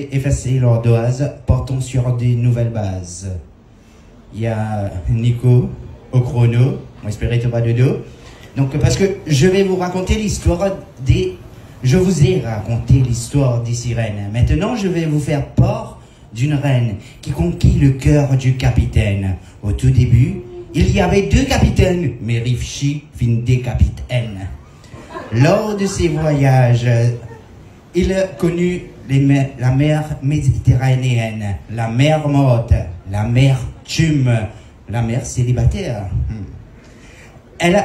avaient effacé l'ardoise, portant sur des nouvelles bases. Il y a Nico au chrono, on espérait pas de dos. Donc, parce que je vais vous raconter l'histoire des... Je vous ai raconté l'histoire des sirènes. Maintenant, je vais vous faire part d'une reine qui conquit le cœur du capitaine. Au tout début, il y avait 2 capitaines, mais Rifchi fin des capitaines. Lors de ses voyages, il connut la mer méditerranéenne, la mer morte, la mer Tume, la mer célibataire. Elle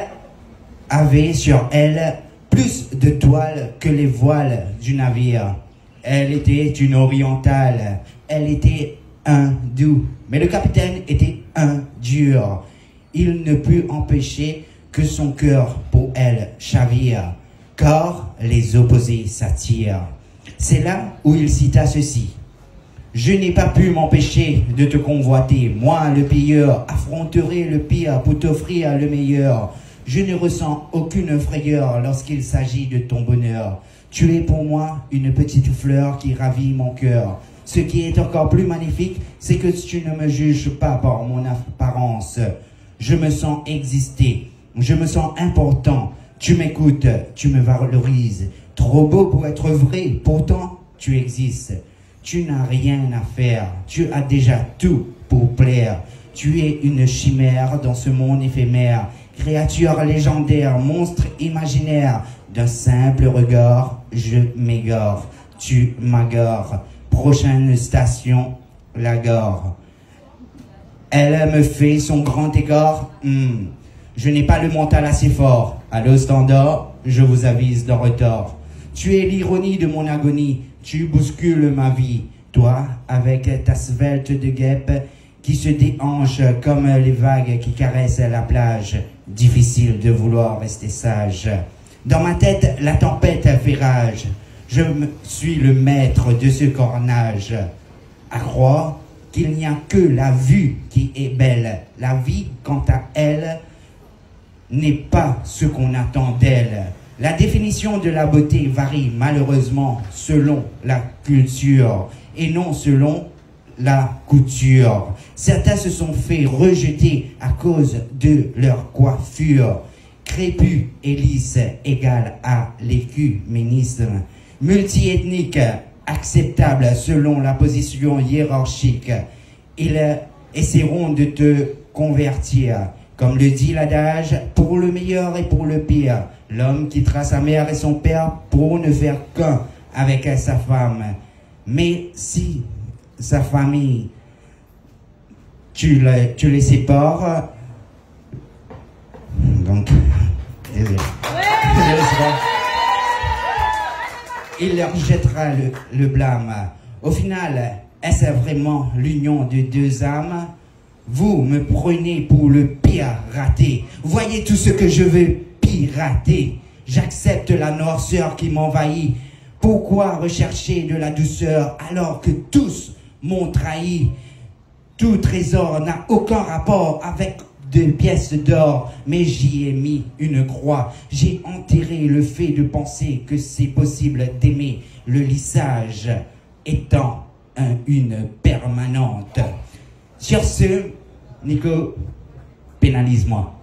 avait sur elle plus de toiles que les voiles du navire. Elle était une orientale, elle était un doux, mais le capitaine était un dur. Il ne put empêcher que son cœur pour elle chavire, car les opposés s'attirent. C'est là où il cita ceci. Je n'ai pas pu m'empêcher de te convoiter. Moi, le pilleur, affronterai le pire pour t'offrir le meilleur. Je ne ressens aucune frayeur lorsqu'il s'agit de ton bonheur. Tu es pour moi une petite fleur qui ravit mon cœur. Ce qui est encore plus magnifique, c'est que tu ne me juges pas par mon apparence. Je me sens exister, je me sens important. Tu m'écoutes, tu me valorises. Trop beau pour être vrai, pourtant tu existes. Tu n'as rien à faire, tu as déjà tout pour plaire. Tu es une chimère dans ce monde éphémère, créature légendaire, monstre imaginaire. D'un simple regard, je m'égare, tu m'agores. Prochaine station, la gare. Elle me fait son grand écart. Je n'ai pas le mental assez fort. À l'eau standard, je vous avise d'un retard. Tu es l'ironie de mon agonie. Tu bouscules ma vie, toi, avec ta svelte de guêpe qui se déhanche comme les vagues qui caressent la plage. Difficile de vouloir rester sage. Dans ma tête, la tempête fait rage. Je suis le maître de ce cornage. À croire qu'il n'y a que la vue qui est belle. La vie, quant à elle, n'est pas ce qu'on attend d'elle. La définition de la beauté varie malheureusement selon la culture et non selon la couture. Certains se sont fait rejeter à cause de leur coiffure. Crépus et lisse égale à l'écuménisme. Multiethnique, acceptable selon la position hiérarchique. Ils essaieront de te convertir. Comme le dit l'adage, pour le meilleur et pour le pire. L'homme quittera sa mère et son père pour ne faire qu'un avec sa femme. Mais si sa famille, tu les sépares, donc, désolé. Il leur jettera le blâme. Au final, est-ce vraiment l'union de 2 âmes? Vous me prenez pour le pire raté. Voyez tout ce que je veux pirater. J'accepte la noirceur qui m'envahit. Pourquoi rechercher de la douceur alors que tous m'ont trahi? Tout trésor n'a aucun rapport avec 2 pièces d'or, mais j'y ai mis une croix. J'ai enterré le fait de penser que c'est possible d'aimer, le lissage étant une permanente. Sur ce, Nico, pénalise-moi.